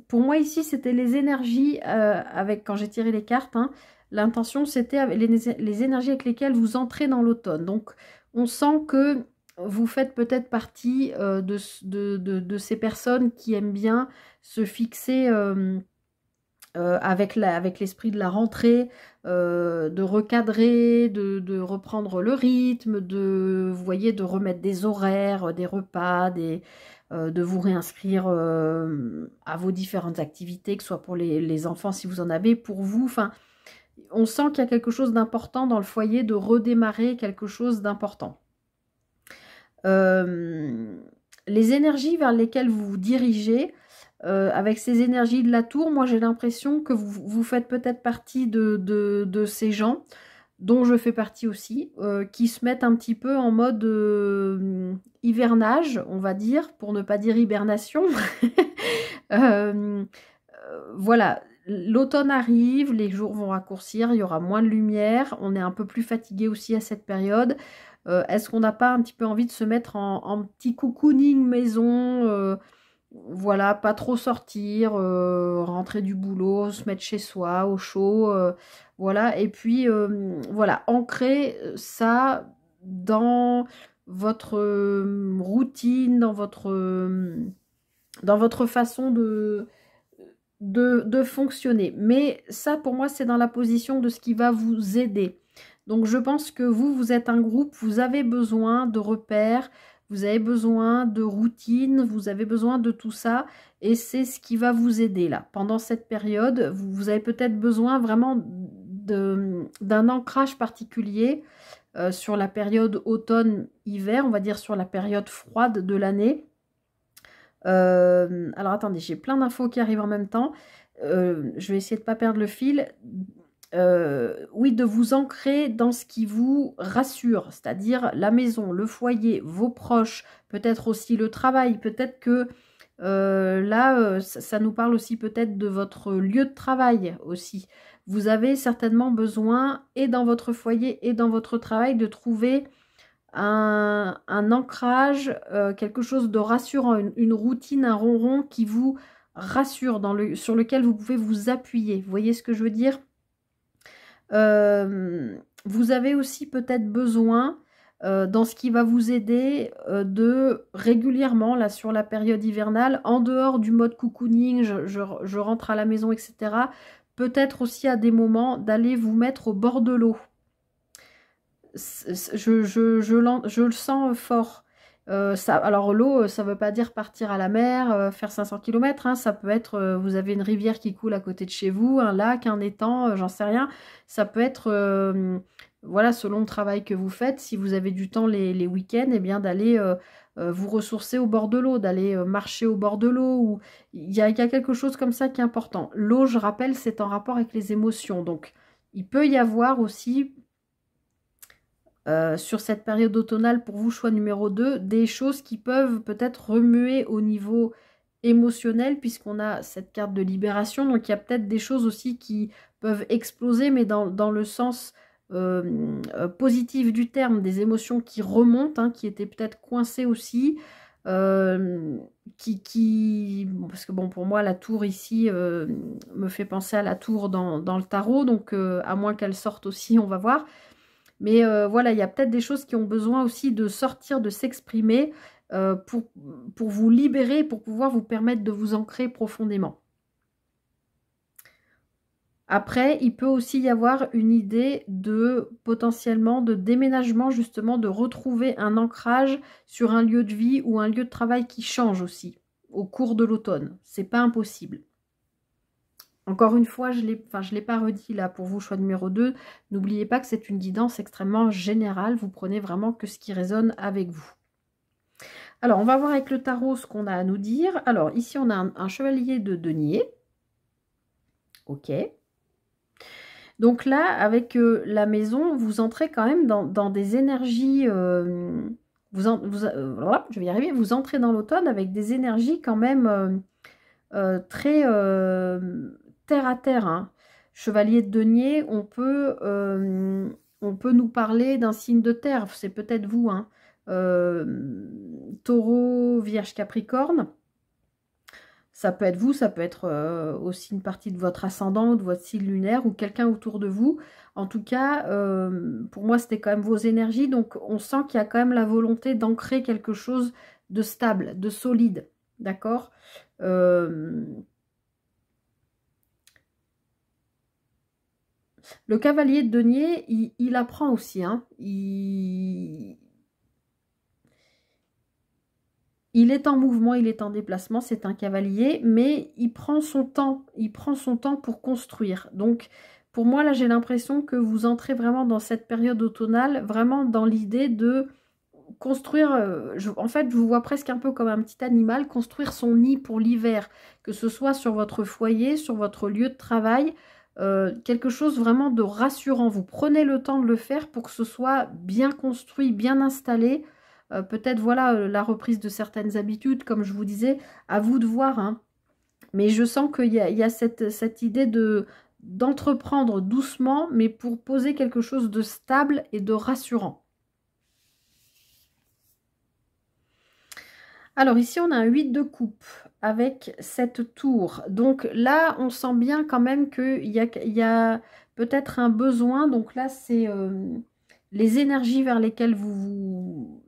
pour moi, ici, c'était les énergies, quand j'ai tiré les cartes, hein, l'intention, c'était les énergies avec lesquelles vous entrez dans l'automne. Donc, on sent que vous faites peut-être partie de ces personnes qui aiment bien se fixer avec l'esprit de la rentrée, de recadrer, de reprendre le rythme, vous voyez, de remettre des horaires, des repas, de vous réinscrire à vos différentes activités, que ce soit pour les enfants si vous en avez, pour vous, enfin... On sent qu'il y a quelque chose d'important dans le foyer, de redémarrer quelque chose d'important. Les énergies vers lesquelles vous vous dirigez, avec ces énergies de la tour, moi j'ai l'impression que vous faites peut-être partie de ces gens, dont je fais partie aussi, qui se mettent un petit peu en mode hivernage, on va dire, pour ne pas dire hibernation. Voilà. l'automne arrive, les jours vont raccourcir, il y aura moins de lumière, on est un peu plus fatigué aussi à cette période. Est-ce qu'on n'a pas un petit peu envie de se mettre en petit cocooning maison, voilà, pas trop sortir, rentrer du boulot, se mettre chez soi au chaud, voilà, et puis voilà, ancrer ça dans votre routine, dans votre façon de fonctionner. Mais ça, pour moi, c'est dans la position de ce qui va vous aider. Donc, je pense que vous êtes un groupe, vous avez besoin de repères, vous avez besoin de routine, vous avez besoin de tout ça. Et c'est ce qui va vous aider là. Pendant cette période, vous avez peut-être besoin vraiment d'un ancrage particulier sur la période automne-hiver, on va dire sur la période froide de l'année. Alors attendez, j'ai plein d'infos qui arrivent en même temps. Je vais essayer de ne pas perdre le fil. Oui, de vous ancrer dans ce qui vous rassure, c'est-à-dire la maison, le foyer, vos proches, peut-être aussi le travail. Peut-être que là, ça nous parle aussi peut-être de votre lieu de travail aussi. Vous avez certainement besoin, et dans votre foyer et dans votre travail, de trouver un ancrage, quelque chose de rassurant, une routine, un ronron qui vous rassure, sur lequel vous pouvez vous appuyer. Vous voyez ce que je veux dire? Vous avez aussi peut-être besoin, dans ce qui va vous aider, de régulièrement, là sur la période hivernale, en dehors du mode cocooning, je rentre à la maison, etc., peut-être aussi à des moments d'aller vous mettre au bord de l'eau. Je le sens fort. Alors l'eau, ça ne veut pas dire partir à la mer, faire 500 km, hein, ça peut être, vous avez une rivière qui coule à côté de chez vous, un lac, un étang, j'en sais rien. Ça peut être, voilà, selon le travail que vous faites, si vous avez du temps les week-ends, eh bien d'aller vous ressourcer au bord de l'eau, d'aller marcher au bord de l'eau. Ou il y a quelque chose comme ça qui est important. L'eau, je rappelle, c'est en rapport avec les émotions. Donc, il peut y avoir aussi... sur cette période automnale, pour vous, choix numéro 2, des choses qui peuvent peut-être remuer au niveau émotionnel, puisqu'on a cette carte de libération. Donc, il y a peut-être des choses aussi qui peuvent exploser, mais dans le sens positif du terme, des émotions qui remontent, hein, qui étaient peut-être coincées aussi. Bon, parce que bon, pour moi, la tour ici me fait penser à la tour dans le tarot. Donc, à moins qu'elle sorte aussi, on va voir. Mais voilà, il y a peut-être des choses qui ont besoin aussi de sortir, de s'exprimer pour vous libérer, pour pouvoir vous permettre de vous ancrer profondément. Après, il peut aussi y avoir une idée de potentiellement de déménagement, justement, de retrouver un ancrage sur un lieu de vie ou un lieu de travail qui change aussi au cours de l'automne. C'est pas impossible. Encore une fois, je l'ai pas redit là pour vous, choix numéro 2. N'oubliez pas que c'est une guidance extrêmement générale. Vous prenez vraiment que ce qui résonne avec vous. Alors, on va voir avec le tarot ce qu'on a à nous dire. Alors, ici, on a un chevalier de denier. Ok. Donc là, avec la maison, vous entrez quand même dans des énergies... je vais y arriver. Vous entrez dans l'automne avec des énergies quand même très... terre à terre, hein. Chevalier de denier, on peut nous parler d'un signe de terre, c'est peut-être vous, hein. Taureau, Vierge, Capricorne, ça peut être vous, ça peut être aussi une partie de votre ascendant, de votre signe lunaire ou quelqu'un autour de vous. En tout cas, pour moi, c'était quand même vos énergies, donc on sent qu'il y a quand même la volonté d'ancrer quelque chose de stable, de solide, d'accord? Le cavalier de denier, il apprend aussi, hein. Il est en mouvement, il est en déplacement, c'est un cavalier, mais il prend son temps pour construire. Donc, pour moi, là, j'ai l'impression que vous entrez vraiment dans cette période automnale, vraiment dans l'idée de construire, en fait, je vous vois presque un peu comme un petit animal, construire son nid pour l'hiver, que ce soit sur votre foyer, sur votre lieu de travail, quelque chose vraiment de rassurant. Vous prenez le temps de le faire pour que ce soit bien construit, bien installé. Peut-être, voilà, la reprise de certaines habitudes, comme je vous disais, à vous de voir, hein. Mais je sens qu'il y a cette idée d'entreprendre doucement, mais pour poser quelque chose de stable et de rassurant. Alors ici, on a un 8 de coupe avec cette tour. Donc là, on sent bien quand même qu'il y a peut-être un besoin. Donc là, c'est les énergies vers lesquelles vous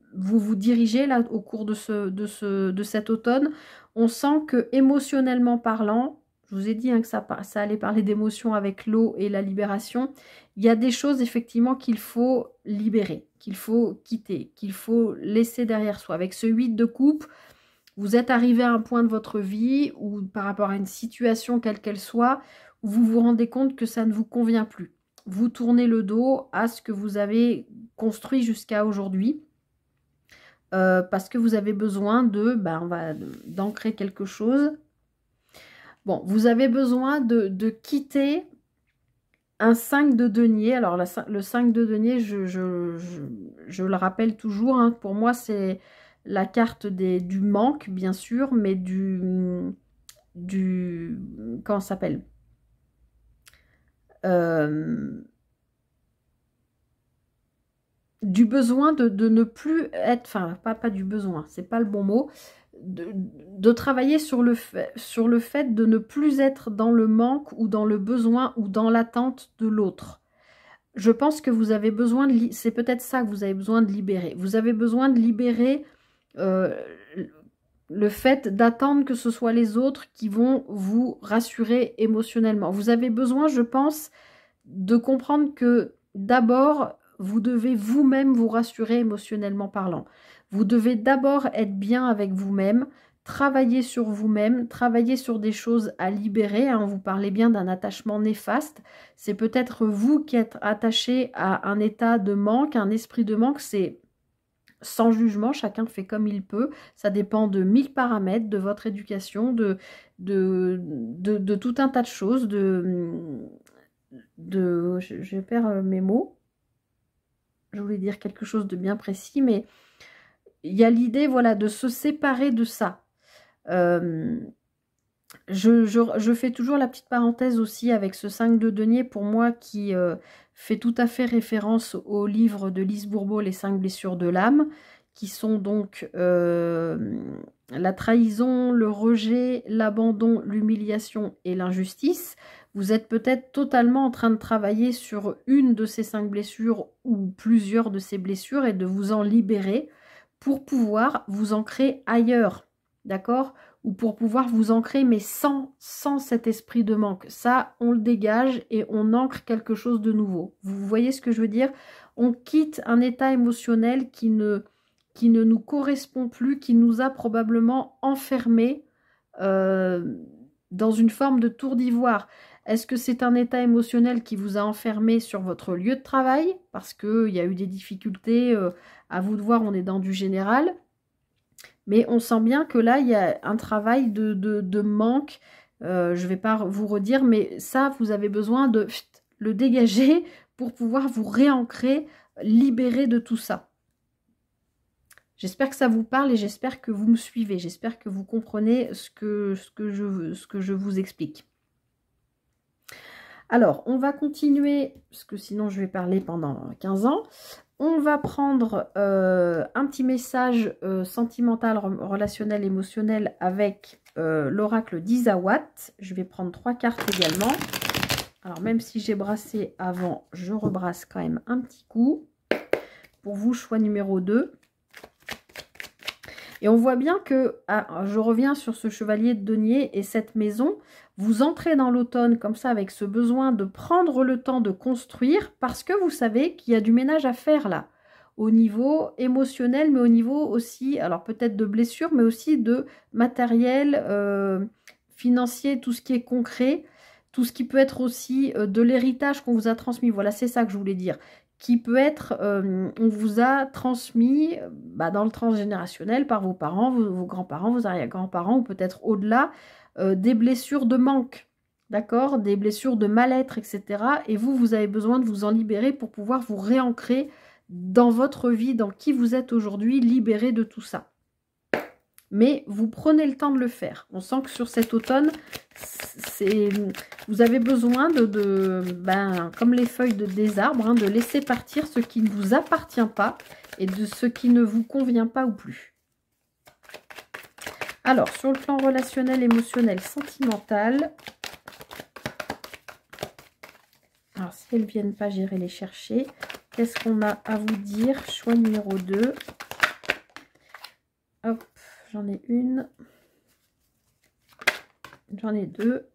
dirigez là au cours de cet automne. On sent que émotionnellement parlant, je vous ai dit hein, que ça allait parler d'émotions avec l'eau et la libération. Il y a des choses effectivement qu'il faut libérer, qu'il faut quitter, qu'il faut laisser derrière soi. Avec ce 8 de coupe, vous êtes arrivé à un point de votre vie ou par rapport à une situation quelle qu'elle soit, où vous vous rendez compte que ça ne vous convient plus. Vous tournez le dos à ce que vous avez construit jusqu'à aujourd'hui. Parce que vous avez besoin d'ancrer quelque chose. Bon, vous avez besoin de quitter un 5 de denier. Alors, le 5 de denier, je le rappelle toujours, hein, pour moi, c'est la carte du manque, bien sûr, mais comment ça s'appelle du besoin de ne plus être, enfin, pas du besoin, c'est pas le bon mot, de travailler sur le fait de ne plus être dans le manque ou dans le besoin ou dans l'attente de l'autre. Je pense que vous avez besoin de... C'est peut-être ça que vous avez besoin de libérer. Vous avez besoin de libérer le fait d'attendre que ce soit les autres qui vont vous rassurer émotionnellement. Vous avez besoin, je pense, de comprendre que d'abord, vous devez vous-même vous rassurer émotionnellement parlant. Vous devez d'abord être bien avec vous-même, travailler sur vous-même, travailler sur des choses à libérer. Hein. Vous parlez bien d'un attachement néfaste. C'est peut-être vous qui êtes attaché à un état de manque, un esprit de manque. C'est sans jugement, chacun fait comme il peut. Ça dépend de 1000 paramètres, de votre éducation, de tout un tas de choses, je perds mes mots. Je voulais dire quelque chose de bien précis, mais il y a l'idée, voilà, de se séparer de ça. Je fais toujours la petite parenthèse aussi avec ce 5 de denier, pour moi, qui fait tout à fait référence au livre de Lise Bourbeau, Les 5 blessures de l'âme, qui sont donc la trahison, le rejet, l'abandon, l'humiliation et l'injustice. Vous êtes peut-être totalement en train de travailler sur une de ces 5 blessures ou plusieurs de ces blessures et de vous en libérer pour pouvoir vous ancrer ailleurs, d'accord ? Ou pour pouvoir vous ancrer, mais sans cet esprit de manque. Ça, on le dégage et on ancre quelque chose de nouveau. Vous voyez ce que je veux dire? On quitte un état émotionnel qui ne nous correspond plus, qui nous a probablement enfermés dans une forme de tour d'ivoire. Est-ce que c'est un état émotionnel qui vous a enfermé sur votre lieu de travail? Parce qu'il y a eu des difficultés, à vous de voir, on est dans du général. Mais on sent bien que là, il y a un travail de manque. Je ne vais pas vous redire, mais ça, vous avez besoin de le dégager pour pouvoir vous réancrer, libérer de tout ça. J'espère que ça vous parle et j'espère que vous me suivez. J'espère que vous comprenez ce que je vous explique. Alors, on va continuer, parce que sinon je vais parler pendant 15 ans. On va prendre un petit message sentimental, relationnel, émotionnel avec l'oracle d'Isawat. Je vais prendre 3 cartes également. Alors, même si j'ai brassé avant, je rebrasse quand même un petit coup. Pour vous, choix numéro 2. Et on voit bien que, je reviens sur ce chevalier de denier et cette maison, vous entrez dans l'automne comme ça avec ce besoin de prendre le temps de construire parce que vous savez qu'il y a du ménage à faire là, au niveau émotionnel, mais au niveau aussi, alors peut-être de blessures, mais aussi de matériel, financier, tout ce qui est concret, tout ce qui peut être aussi de l'héritage qu'on vous a transmis. Voilà, c'est ça que je voulais dire. Qui peut être, on vous a transmis dans le transgénérationnel par vos parents, vos grands-parents, vos arrière-grands-parents, ou peut-être au-delà, des blessures de manque, d'accord, des blessures de mal-être, etc. Et vous avez besoin de vous en libérer pour pouvoir vous réancrer dans votre vie, dans qui vous êtes aujourd'hui, libéré de tout ça. mais vous prenez le temps de le faire. On sent que sur cet automne, vous avez besoin comme les feuilles des arbres, hein, de laisser partir ce qui ne vous appartient pas et de ce qui ne vous convient pas ou plus. Alors, sur le plan relationnel, émotionnel, sentimental, alors si elles ne viennent pas, j'irai les chercher. Qu'est-ce qu'on a à vous dire? Choix numéro 2. Hop, j'en ai une. J'en ai 2.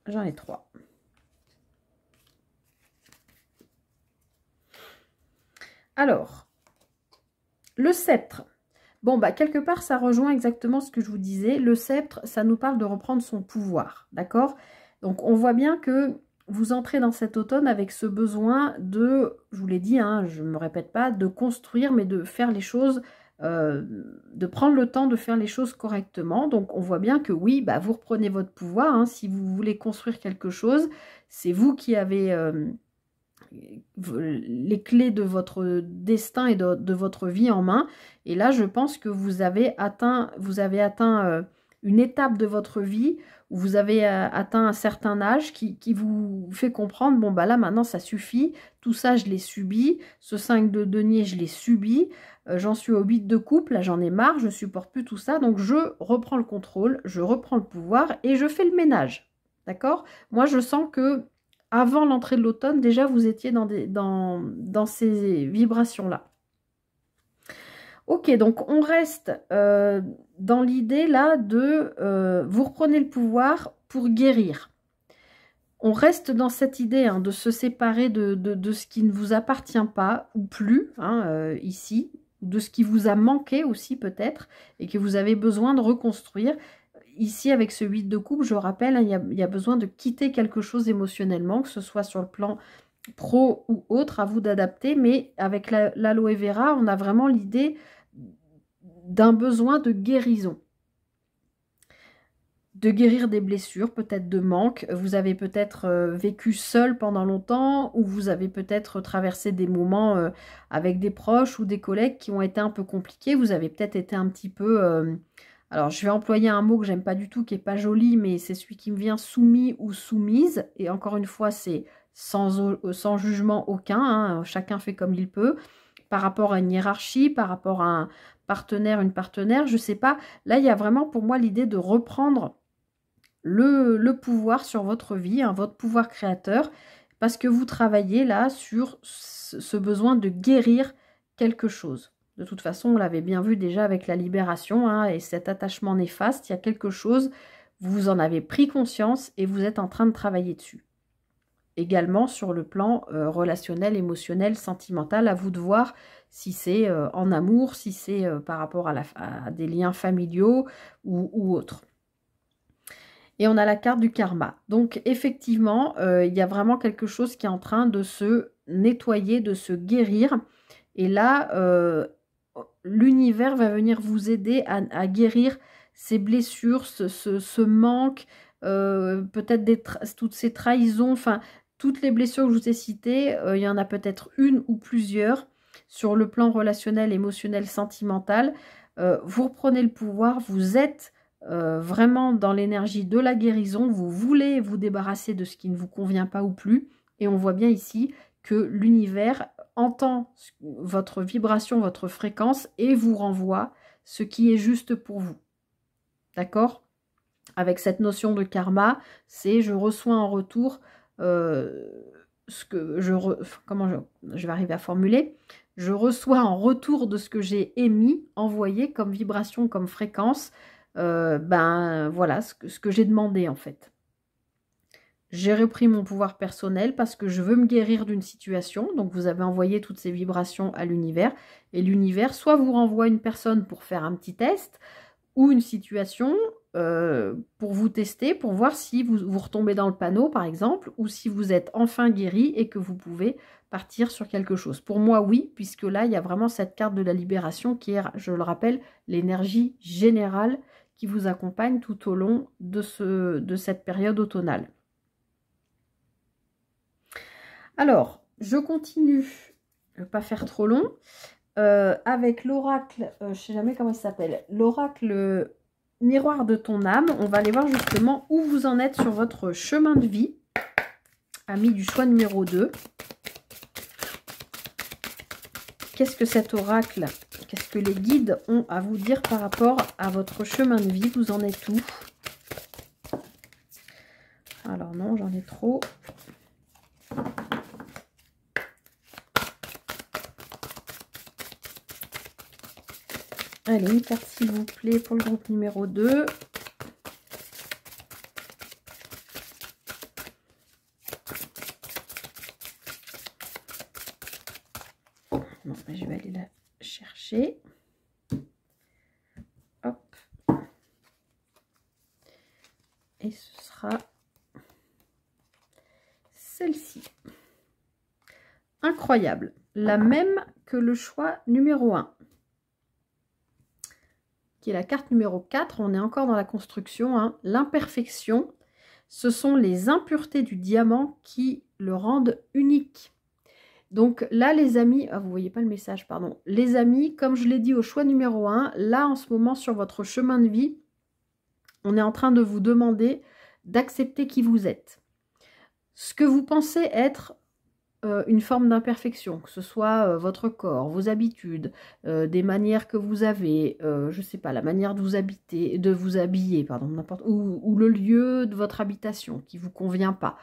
J'en ai 3. Alors, le sceptre. Bon, bah, quelque part, ça rejoint exactement ce que je vous disais. Le sceptre, ça nous parle de reprendre son pouvoir, d'accord? Donc, on voit bien que vous entrez dans cet automne avec ce besoin de, je vous l'ai dit, hein, je ne me répète pas, de construire, mais de faire les choses, de prendre le temps de faire les choses correctement. Donc, on voit bien que oui, bah, vous reprenez votre pouvoir. Hein, si vous voulez construire quelque chose, c'est vous qui avez les clés de votre destin et de votre vie en main. Et là, je pense que vous avez atteint une étape de votre vie où vous avez atteint un certain âge qui vous fait comprendre, bon bah là maintenant ça suffit, tout ça je l'ai subi, ce 5 de denier je l'ai subi, j'en suis au 8 de coupe, là j'en ai marre, je supporte plus tout ça, donc je reprends le contrôle, je reprends le pouvoir et je fais le ménage, d'accord? Moi je sens que avant l'entrée de l'automne, déjà vous étiez dans ces vibrations-là. Ok, donc on reste dans l'idée là de vous reprenez le pouvoir pour guérir. On reste dans cette idée hein, de se séparer de ce qui ne vous appartient pas ou plus hein, ici, de ce qui vous a manqué aussi peut-être et que vous avez besoin de reconstruire. Ici, avec ce 8 de coupe, je rappelle, hein, il y a besoin de quitter quelque chose émotionnellement, que ce soit sur le plan pro ou autre, à vous d'adapter. Mais avec l'aloe vera, on a vraiment l'idée d'un besoin de guérison. De guérir des blessures, peut-être de manque. Vous avez peut-être vécu seul pendant longtemps ou vous avez peut-être traversé des moments avec des proches ou des collègues qui ont été un peu compliqués. Vous avez peut-être été un petit peu... alors, je vais employer un mot que j'aime pas du tout, qui est pas joli, mais c'est celui qui me vient soumis ou soumise. Et encore une fois, c'est sans jugement aucun. Hein, chacun fait comme il peut. Par rapport à une hiérarchie, par rapport à un partenaire, une partenaire, je sais pas. Là, il y a vraiment pour moi l'idée de reprendre le pouvoir sur votre vie, hein, votre pouvoir créateur, parce que vous travaillez là sur ce besoin de guérir quelque chose. De toute façon, on l'avait bien vu déjà avec la libération hein, et cet attachement néfaste, il y a quelque chose, vous en avez pris conscience et vous êtes en train de travailler dessus. Également sur le plan relationnel, émotionnel, sentimental, à vous de voir si c'est en amour, si c'est par rapport à des liens familiaux ou autres. Et on a la carte du karma. Donc effectivement, il y a vraiment quelque chose qui est en train de se nettoyer, de se guérir. Et là, l'univers va venir vous aider à guérir ces blessures, ce manque, peut-être toutes ces trahisons, enfin, toutes les blessures que je vous ai citées, il y en a peut-être une ou plusieurs sur le plan relationnel, émotionnel, sentimental. Vous reprenez le pouvoir, vous êtes vraiment dans l'énergie de la guérison, vous voulez vous débarrasser de ce qui ne vous convient pas ou plus. Et on voit bien ici que l'univers entend votre vibration, votre fréquence et vous renvoie ce qui est juste pour vous. D'accord? Avec cette notion de karma, c'est je reçois en retour ce que je vais arriver à formuler. Je reçois en retour de ce que j'ai émis, envoyé comme vibration, comme fréquence, voilà ce que j'ai demandé en fait. J'ai repris mon pouvoir personnel parce que je veux me guérir d'une situation. Donc, vous avez envoyé toutes ces vibrations à l'univers. Et l'univers, soit vous renvoie une personne pour faire un petit test, ou une situation pour vous tester, pour voir si vous retombez dans le panneau, par exemple, ou si vous êtes enfin guéri et que vous pouvez partir sur quelque chose. Pour moi, oui, puisque là, il y a vraiment cette carte de la libération qui est, je le rappelle, l'énergie générale qui vous accompagne tout au long de cette période automnale. Alors, je continue, je ne vais pas faire trop long. avec l'oracle, je ne sais jamais comment il s'appelle, l'oracle miroir de ton âme. On va aller voir justement où vous en êtes sur votre chemin de vie. Ami du choix numéro 2. Qu'est-ce que cet oracle, qu'est-ce que les guides ont à vous dire par rapport à votre chemin de vie? Vous en êtes où? Alors non, j'en ai trop. Allez, une carte s'il vous plaît pour le groupe numéro 2. Non, je vais aller la chercher. Hop. Et ce sera celle-ci. Incroyable. La même que le choix numéro 1. Qui est la carte numéro 4, on est encore dans la construction, hein. L'imperfection, ce sont les impuretés du diamant qui le rendent unique. Donc là, les amis, ah, vous voyez pas le message, pardon. Les amis, comme je l'ai dit au choix numéro 1, là, en ce moment, sur votre chemin de vie, on est en train de vous demander d'accepter qui vous êtes. Ce que vous pensez être une forme d'imperfection, que ce soit votre corps, vos habitudes, des manières que vous avez, je sais pas, la manière de vous habiller, pardon, n'importe ou le lieu de votre habitation qui vous convient pas,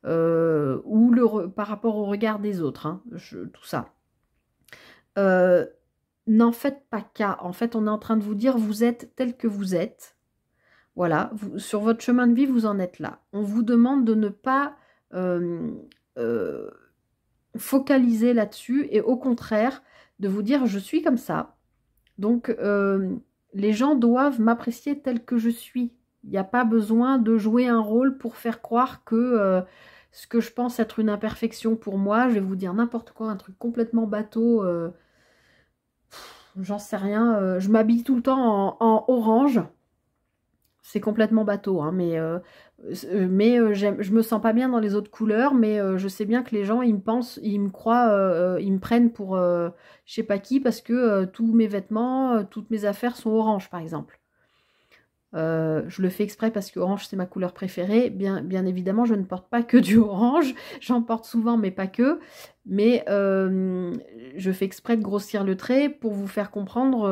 ou par rapport au regard des autres, hein, tout ça. N'en faites pas cas. En fait, on est en train de vous dire vous êtes tel que vous êtes. Voilà, sur votre chemin de vie, vous en êtes là. On vous demande de ne pas focaliser là-dessus et au contraire de vous dire je suis comme ça. Donc les gens doivent m'apprécier tel que je suis. Il n'y a pas besoin de jouer un rôle pour faire croire que ce que je pense être une imperfection pour moi, je vais vous dire n'importe quoi, un truc complètement bateau, j'en sais rien, je m'habille tout le temps en orange. C'est complètement bateau, hein, mais je me sens pas bien dans les autres couleurs, mais je sais bien que les gens, ils me pensent, ils me croient, ils me prennent pour je sais pas qui, parce que tous mes vêtements, toutes mes affaires sont orange, par exemple. Je le fais exprès parce que orange, c'est ma couleur préférée. Bien évidemment, je ne porte pas que du orange, j'en porte souvent, mais pas que. Mais je fais exprès de grossir le trait pour vous faire comprendre,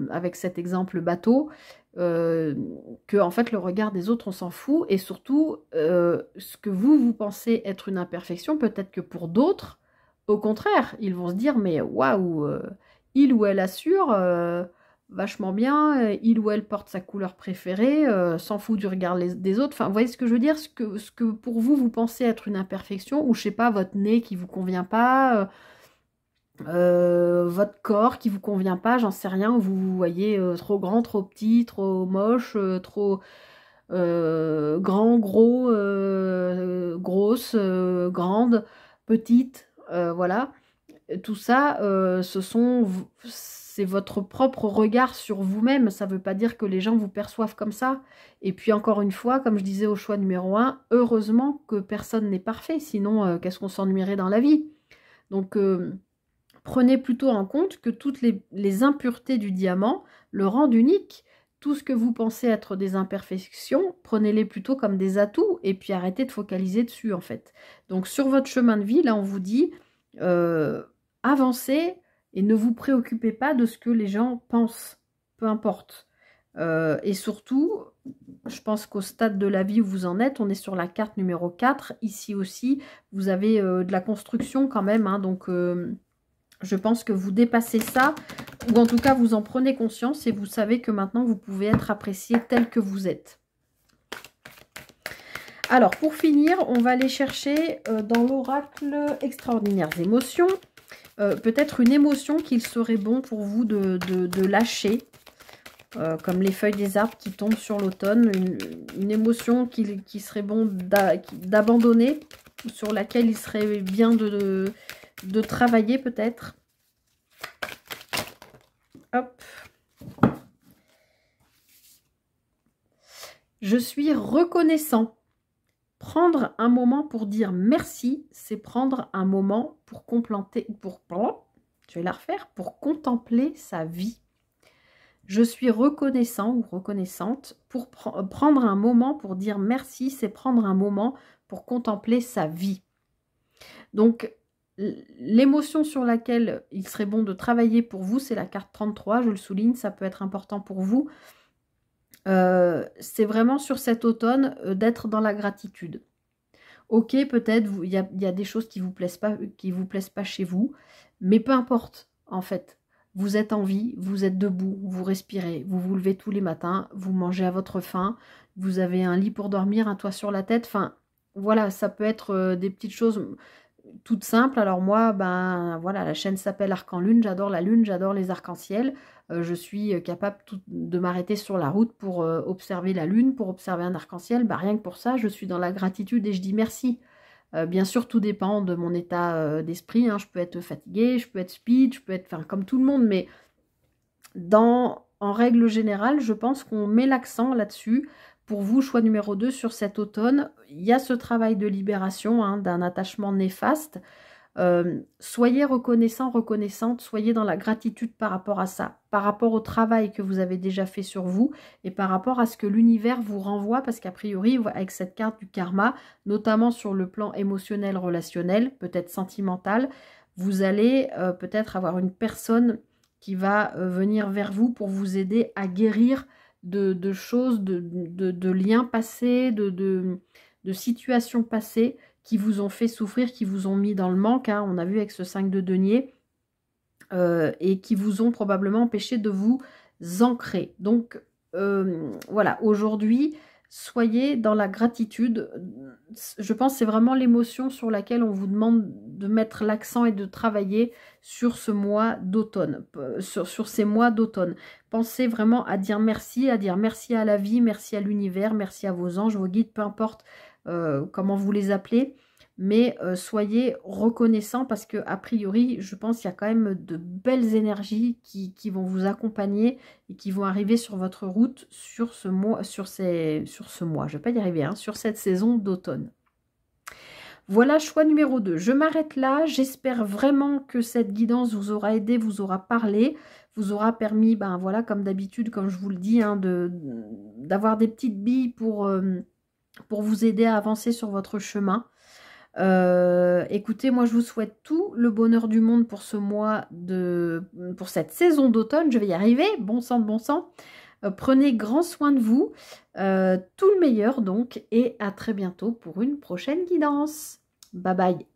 avec cet exemple bateau, que en fait le regard des autres on s'en fout, et surtout ce que vous pensez être une imperfection, peut-être que pour d'autres au contraire ils vont se dire mais waouh, il ou elle assure vachement bien, il ou elle porte sa couleur préférée, s'en fout du regard des autres. Enfin, vous voyez ce que je veux dire, ce que pour vous pensez être une imperfection, ou je sais pas, votre nez qui vous convient pas, votre corps qui vous convient pas, j'en sais rien, vous voyez trop grand, trop petit, trop moche, trop grand, gros, grosse, grande, petite, voilà. Tout ça, c'est votre propre regard sur vous-même. Ça ne veut pas dire que les gens vous perçoivent comme ça. Et puis encore une fois, comme je disais au choix numéro 1, heureusement que personne n'est parfait, sinon qu'est-ce qu'on s'ennuierait dans la vie. Donc prenez plutôt en compte que toutes les impuretés du diamant le rendent unique. Tout ce que vous pensez être des imperfections, prenez-les plutôt comme des atouts et puis arrêtez de focaliser dessus en fait. Donc sur votre chemin de vie, là on vous dit avancez et ne vous préoccupez pas de ce que les gens pensent, peu importe. Et surtout, je pense qu'au stade de la vie où vous en êtes, on est sur la carte numéro 4, ici aussi, vous avez de la construction quand même, hein, donc je pense que vous dépassez ça, ou en tout cas vous en prenez conscience et vous savez que maintenant vous pouvez être apprécié tel que vous êtes. Alors pour finir, on va aller chercher dans l'oracle extraordinaires émotions, peut-être une émotion qu'il serait bon pour vous de lâcher, comme les feuilles des arbres qui tombent sur l'automne, une émotion qui serait bon d'abandonner, sur laquelle il serait bien de travailler peut-être. Hop. Je suis reconnaissant. Prendre un moment pour dire merci, c'est prendre un moment pour Je vais la refaire. Pour contempler sa vie. Je suis reconnaissant ou reconnaissante pour prendre un moment pour dire merci, c'est prendre un moment pour contempler sa vie. Donc, l'émotion sur laquelle il serait bon de travailler pour vous, c'est la carte 33, je le souligne, ça peut être important pour vous. C'est vraiment sur cet automne d'être dans la gratitude. Ok, peut-être il y a des choses qui vous plaisent pas chez vous, mais peu importe, en fait. Vous êtes en vie, vous êtes debout, vous respirez, vous vous levez tous les matins, vous mangez à votre faim, vous avez un lit pour dormir, un toit sur la tête. Enfin, voilà, ça peut être des petites choses toutes simples. Alors moi, ben voilà, la chaîne s'appelle Arc en Lune, j'adore la lune, j'adore les arcs-en-ciel. Je suis capable de m'arrêter sur la route pour observer la lune, pour observer un arc-en-ciel. Ben, rien que pour ça, je suis dans la gratitude et je dis merci. Bien sûr, tout dépend de mon état d'esprit. Hein. Je peux être fatiguée, je peux être speed, je peux être comme tout le monde, mais en règle générale, je pense qu'on met l'accent là-dessus. Pour vous, choix numéro 2 sur cet automne, il y a ce travail de libération hein, d'un attachement néfaste. Soyez reconnaissant, reconnaissante, soyez dans la gratitude par rapport à ça, par rapport au travail que vous avez déjà fait sur vous et par rapport à ce que l'univers vous renvoie, parce qu'a priori, avec cette carte du karma, notamment sur le plan émotionnel, relationnel, peut-être sentimental, vous allez peut-être avoir une personne qui va venir vers vous pour vous aider à guérir de choses, de liens passés, de situations passées qui vous ont fait souffrir, qui vous ont mis dans le manque, hein, on a vu avec ce 5 de denier, et qui vous ont probablement empêché de vous ancrer. Donc, voilà, aujourd'hui, soyez dans la gratitude. Je pense que c'est vraiment l'émotion sur laquelle on vous demande de mettre l'accent et de travailler sur ce mois d'automne, sur ces mois d'automne. Pensez vraiment à dire merci à la vie, merci à l'univers, merci à vos anges, vos guides, peu importe comment vous les appelez, mais soyez reconnaissants parce que a priori, je pense qu'il y a quand même de belles énergies qui vont vous accompagner et qui vont arriver sur votre route sur ce mois, je ne vais pas y arriver, hein, sur cette saison d'automne. Voilà, choix numéro 2. Je m'arrête là. J'espère vraiment que cette guidance vous aura aidé, vous aura parlé, vous aura permis, ben voilà, comme d'habitude, comme je vous le dis, hein, d'avoir des petites billes pour vous aider à avancer sur votre chemin. Écoutez, moi je vous souhaite tout le bonheur du monde pour ce mois pour cette saison d'automne. Je vais y arriver, bon sang de bon sang. Prenez grand soin de vous, tout le meilleur donc, et à très bientôt pour une prochaine guidance. Bye bye.